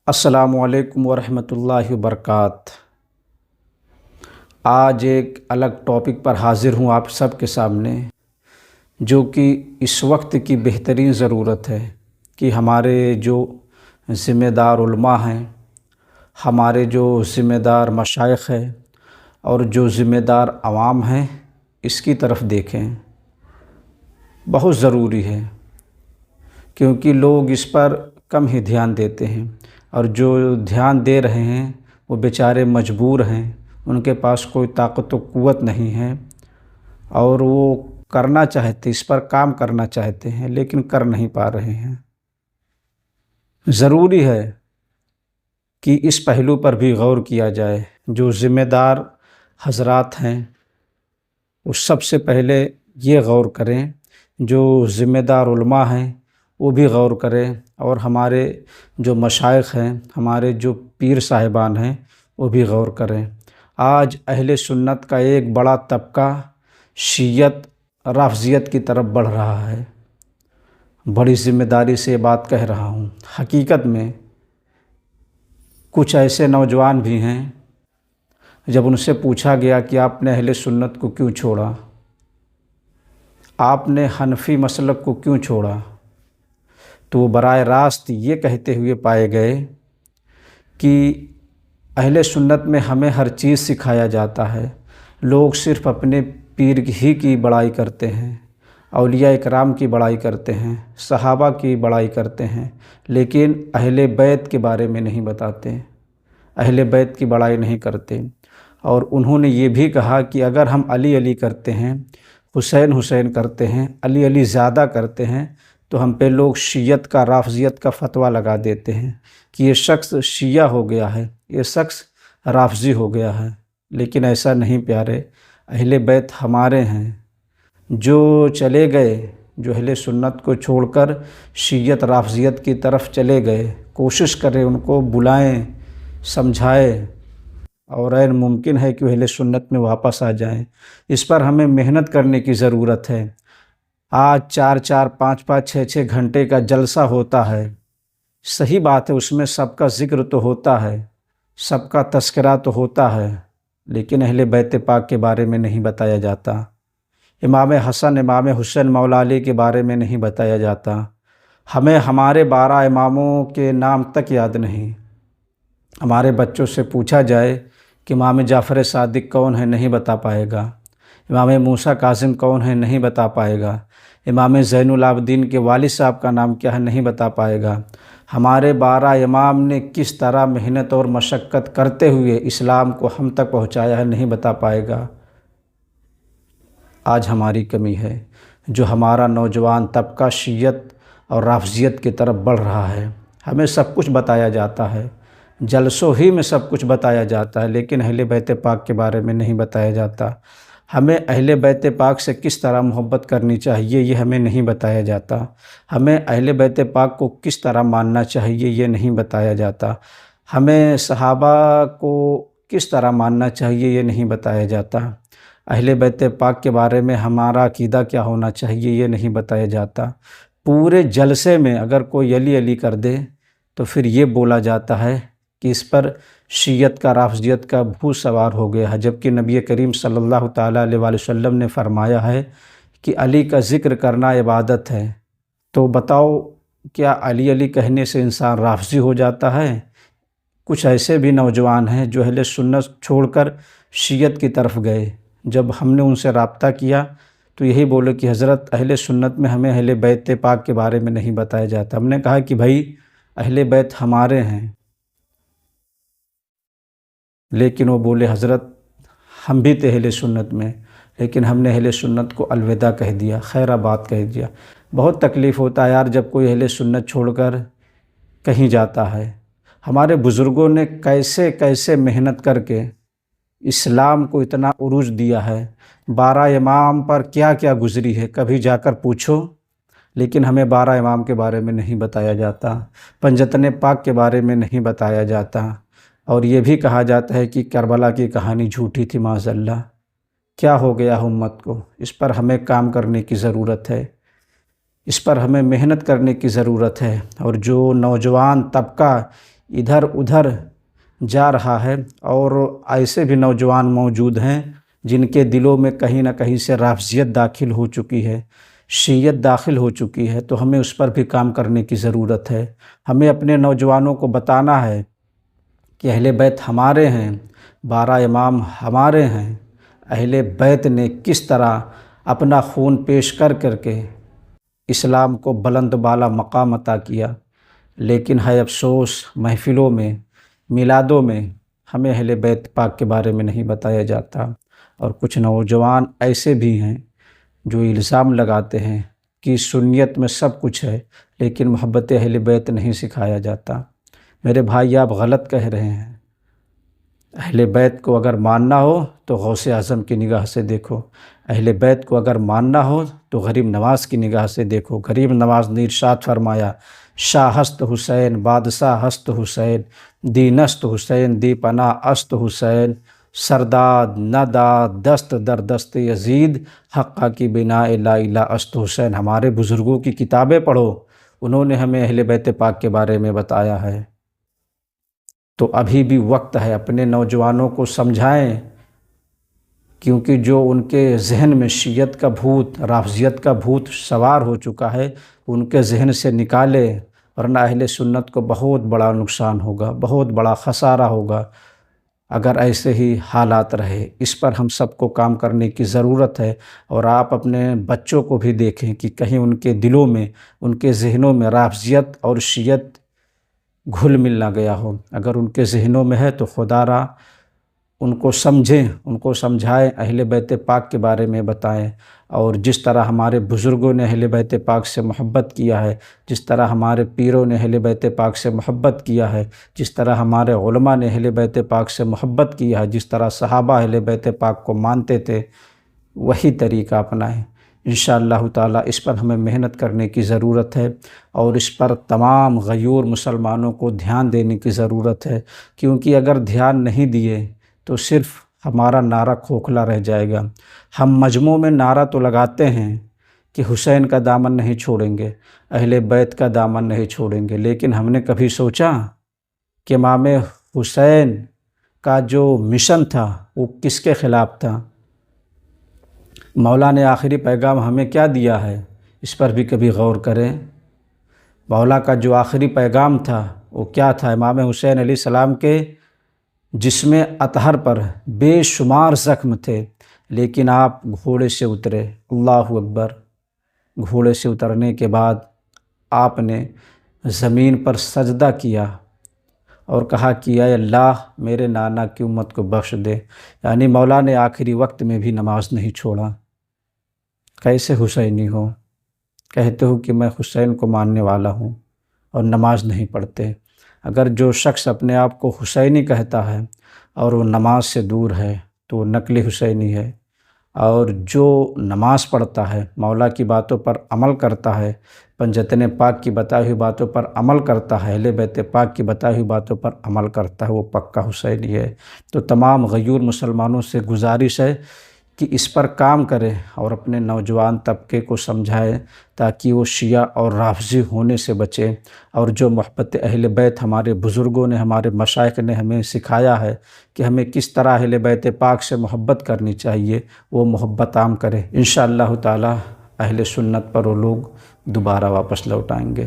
السلام علیکم ورحمۃ اللہ وبرکاتہ۔ آج ایک الگ ٹاپک پر حاضر ہوں آپ سب کے سامنے، جو کہ اس وقت کی بہترین ضرورت ہے کہ ہمارے جو ذمہ دار علماء ہیں، ہمارے جو ذمہ دار مشائخ ہیں اور جو ذمہ دار عوام ہیں، اس کی طرف دیکھیں۔ بہت ضروری ہے کیونکہ لوگ اس پر کم ہی دھیان دیتے ہیں، اور جو دھیان دے رہے ہیں وہ بیچارے مجبور ہیں، ان کے پاس کوئی طاقت و قوت نہیں ہے، اور وہ کرنا چاہتے، اس پر کام کرنا چاہتے ہیں لیکن کر نہیں پا رہے ہیں۔ ضروری ہے کہ اس پہلو پر بھی غور کیا جائے۔ جو ذمہ دار حضرات ہیں وہ سب سے پہلے یہ غور کریں، جو ذمہ دار علماء ہیں وہ بھی غور کریں، اور ہمارے جو مشائخ ہیں، ہمارے جو پیر صاحبان ہیں وہ بھی غور کریں۔ آج اہل سنت کا ایک بڑا طبقہ شیعت رافضیت کی طرف بڑھ رہا ہے۔ بڑی ذمہ داری سے یہ بات کہہ رہا ہوں۔ حقیقت میں کچھ ایسے نوجوان بھی ہیں، جب ان سے پوچھا گیا کہ آپ نے اہل سنت کو کیوں چھوڑا، آپ نے حنفی مسلک کو کیوں چھوڑا، تو وہ براہ راست یہ کہتے ہوئے پائے گئے کہ اہل سنت میں ہمیں ہر چیز سکھایا جاتا ہے۔ لوگ صرف اپنے پیر ہی کی بڑائی کرتے ہیں، اولیاء اکرام کی بڑائی کرتے ہیں، صحابہ کی بڑائی کرتے ہیں، لیکن اہل بیت کے بارے میں نہیں بتاتے، اہل بیت کی بڑائی نہیں کرتے۔ اور انہوں نے یہ بھی کہا کہ اگر ہم علی علی کرتے ہیں، حسین حسین کرتے ہیں، علی علی زیادہ کرتے ہیں، تو ہم پہ لوگ شیعت کا رافضیت کا فتویٰ لگا دیتے ہیں کہ یہ شخص شیعہ ہو گیا ہے، یہ شخص رافضی ہو گیا ہے۔ لیکن ایسا نہیں پیارے، اہل بیت ہمارے ہیں۔ جو چلے گئے، جو اہل سنت کو چھوڑ کر شیعت رافضیت کی طرف چلے گئے، کوشش کریں ان کو بلائیں، سمجھائیں، اور عین ممکن ہے کہ اہل سنت میں واپس آ جائیں۔ اس پر ہمیں محنت کرنے کی ضرورت ہے۔ آج 4 5 6 گھنٹے کا جلسہ ہوتا ہے، صحیح بات ہے، اس میں سب کا ذکر تو ہوتا ہے، سب کا تذکرہ تو ہوتا ہے، لیکن اہل بیت پاک کے بارے میں نہیں بتایا جاتا۔ امام حسن، امام حسین مولا علی کے بارے میں نہیں بتایا جاتا۔ ہمیں ہمارے 12 اماموں کے نام تک یاد نہیں۔ ہمارے بچوں سے پوچھا جائے کہ امام جعفر صادق کون ہے، نہیں بتا پائے گا۔ امام موسیٰ کاظم کون ہے، نہیں بتا پائے گا۔ امام زین العابدین کے والد صاحب کا نام کیا ہے، نہیں بتا پائے گا۔ ہمارے 12 امام نے کس طرح محنت اور مشقت کرتے ہوئے اسلام کو ہم تک پہنچایا ہے، نہیں بتا پائے گا۔ آج ہماری کمی ہے، جو ہمارا نوجوان طبقہ شیعت اور رافضیت کی طرف بڑھ رہا ہے۔ ہمیں سب کچھ بتایا جاتا ہے، جلسوں ہی میں سب کچھ بتایا جاتا ہے، لیکن اہل بیت پاک کے بارے میں نہیں بتایا جاتا۔ ہمیں اہل بیت پاک سے کس طرح محبت کرنی چاہیے، یہ ہمیں نہیں بتایا جاتا۔ ہمیں اہل بیت پاک کو کس طرح ماننا چاہیے، یہ نہیں بتایا جاتا۔ ہمیں صحابہ کو کس طرح ماننا چاہیے، یہ نہیں بتایا جاتا۔ اہل بیت پاک کے بارے میں ہمارا عقیدہ کیا ہونا چاہیے، یہ نہیں بتایا جاتا۔ پورے جلسے میں اگر کوئی علی علی کر دے تو پھر یہ بولا جاتا ہے کہ اس پر شیعت کا رافضیت کا بھوت سوار ہو گیا ہے، جبکہ نبی کریم صلی اللہ تعالیٰ علیہ وآلہ وسلم نے فرمایا ہے کہ علی کا ذکر کرنا عبادت ہے۔ تو بتاؤ، کیا علی علی کہنے سے انسان رافضی ہو جاتا ہے؟ کچھ ایسے بھی نوجوان ہیں جو اہل سنت چھوڑ کر شیعت کی طرف گئے۔ جب ہم نے ان سے رابطہ کیا تو یہی بولے کہ حضرت، اہل سنت میں ہمیں اہل بیت پاک کے بارے میں نہیں بتایا جاتا۔ ہم نے کہا کہ بھائی، اہل بیت ہمارے ہیں، لیکن وہ بولے حضرت ہم بھی تھے اہل سنت میں، لیکن ہم نے اہل سنت کو الوداع کہہ دیا، خیر آباد کہہ دیا۔ بہت تکلیف ہوتا ہے یار جب کوئی اہل سنت چھوڑ کر کہیں جاتا ہے۔ ہمارے بزرگوں نے کیسے کیسے محنت کر کے اسلام کو اتنا عروج دیا ہے، 12 امام پر کیا کیا گزری ہے، کبھی جا کر پوچھو۔ لیکن ہمیں 12 امام کے بارے میں نہیں بتایا جاتا، پنجتن پاک کے بارے میں نہیں بتایا جاتا، اور یہ بھی کہا جاتا ہے کہ کربلا کی کہانی جھوٹی تھی، معاذ اللہ۔ کیا ہو گیا امت کو؟ اس پر ہمیں کام کرنے کی ضرورت ہے، اس پر ہمیں محنت کرنے کی ضرورت ہے۔ اور جو نوجوان طبقہ ادھر ادھر جا رہا ہے، اور ایسے بھی نوجوان موجود ہیں جن کے دلوں میں کہیں نہ کہیں سے رافضیت داخل ہو چکی ہے، شیعیت داخل ہو چکی ہے، تو ہمیں اس پر بھی کام کرنے کی ضرورت ہے۔ ہمیں اپنے نوجوانوں کو بتانا ہے کہ اہل بیت ہمارے ہیں، 12 امام ہمارے ہیں۔ اہل بیت نے کس طرح اپنا خون پیش کر کے اسلام کو بلند بالا مقام عطا کیا، لیکن ہے افسوس محفلوں میں، میلادوں میں ہمیں اہل بیت پاک کے بارے میں نہیں بتایا جاتا، اور کچھ نوجوان ایسے بھی ہیں جو الزام لگاتے ہیں کہ سنیت میں سب کچھ ہے لیکن محبت اہل بیت نہیں سکھایا جاتا۔ میرے بھائی، آپ غلط کہہ رہے ہیں۔ اہل بیت کو اگر ماننا ہو تو غوث اعظم کی نگاہ سے دیکھو، اہل بیت کو اگر ماننا ہو تو غریب نواز کی نگاہ سے دیکھو۔ غریب نواز نے ارشاد فرمایا، شاہ است حسین، بادشاہ است حسین، دین است حسین، دی پناہ است حسین، سرداد نداد دست در دست یزید، حقہ کی بنا لا الہ است حسین۔ ہمارے بزرگوں کی کتابیں پڑھو، انہوں نے ہمیں اہل بیت پاک کے بارے میں بتایا ہے۔ تو ابھی بھی وقت ہے، اپنے نوجوانوں کو سمجھائیں، کیونکہ جو ان کے ذہن میں شیعت کا بھوت، رافضیت کا بھوت سوار ہو چکا ہے، ان کے ذہن سے نکالے، ورنہ اہل سنت کو بہت بڑا نقصان ہوگا، بہت بڑا خسارہ ہوگا اگر ایسے ہی حالات رہے۔ اس پر ہم سب کو کام کرنے کی ضرورت ہے، اور آپ اپنے بچوں کو بھی دیکھیں کہ کہیں ان کے دلوں میں، ان کے ذہنوں میں رافضیت اور شیعت گھل مل نہ گیا ہو۔ اگر ان کے ذہنوں میں ہے تو خدا را ان کو سمجھیں، ان کو سمجھائیں، اہل بیت پاک کے بارے میں بتائیں، اور جس طرح ہمارے بزرگوں نے اہل بیت پاک سے محبت کیا ہے، جس طرح ہمارے پیروں نے اہل بیت پاک سے محبت کیا ہے، جس طرح ہمارے علماء نے اہل بیت پاک سے محبت کیا ہے، جس طرح صحابہ اہل بیت پاک کو مانتے تھے، وہی طریقہ اپنائیں۔ انشاءاللہ تعالیٰ اس پر ہمیں محنت کرنے کی ضرورت ہے، اور اس پر تمام غیور مسلمانوں کو دھیان دینے کی ضرورت ہے، کیونکہ اگر دھیان نہیں دیے تو صرف ہمارا نعرہ کھوکھلا رہ جائے گا۔ ہم مجموع میں نعرہ تو لگاتے ہیں کہ حسین کا دامن نہیں چھوڑیں گے، اہل بیت کا دامن نہیں چھوڑیں گے، لیکن ہم نے کبھی سوچا کہ امام حسین کا جو مشن تھا وہ کس کے خلاف تھا؟ مولا نے آخری پیغام ہمیں کیا دیا ہے، اس پر بھی کبھی غور کریں۔ مولا کا جو آخری پیغام تھا وہ کیا تھا؟ امام حسین علیہ السلام کے جسم اطہر پر بے شمار زخم تھے، لیکن آپ گھوڑے سے اترے، اللہ اکبر۔ گھوڑے سے اترنے کے بعد آپ نے زمین پر سجدہ کیا اور کہا کہ اے اللہ میرے نانا کی امت کو بخش دے، یعنی مولا نے آخری وقت میں بھی نماز نہیں چھوڑا۔ کیسے حسینی ہو، کہتے ہو کہ میں حسین کو ماننے والا ہوں اور نماز نہیں پڑھتے۔ اگر جو شخص اپنے آپ کو حسینی کہتا ہے اور وہ نماز سے دور ہے تو وہ نقلی حسینی ہے، اور جو نماز پڑھتا ہے، مولا کی باتوں پر عمل کرتا ہے، پنجتن پاک کی بتائی ہوئی باتوں پر عمل کرتا ہے، اہل بیت پاک کی بتائی ہوئی باتوں پر عمل کرتا ہے، وہ پکا حسینی ہے۔ تو تمام غیور مسلمانوں سے گزارش ہے کہ اس پر کام کرے اور اپنے نوجوان طبقے کو سمجھائے تاکہ وہ شیعہ اور رافضی ہونے سے بچے، اور جو محبت اہل بیت ہمارے بزرگوں نے، ہمارے مشائخ نے ہمیں سکھایا ہے کہ ہمیں کس طرح اہل بیت پاک سے محبت کرنی چاہیے، وہ محبت عام کرے۔ انشاءاللہ تعالی اہل سنت پر وہ لوگ دوبارہ واپس لوٹ آئیں گے۔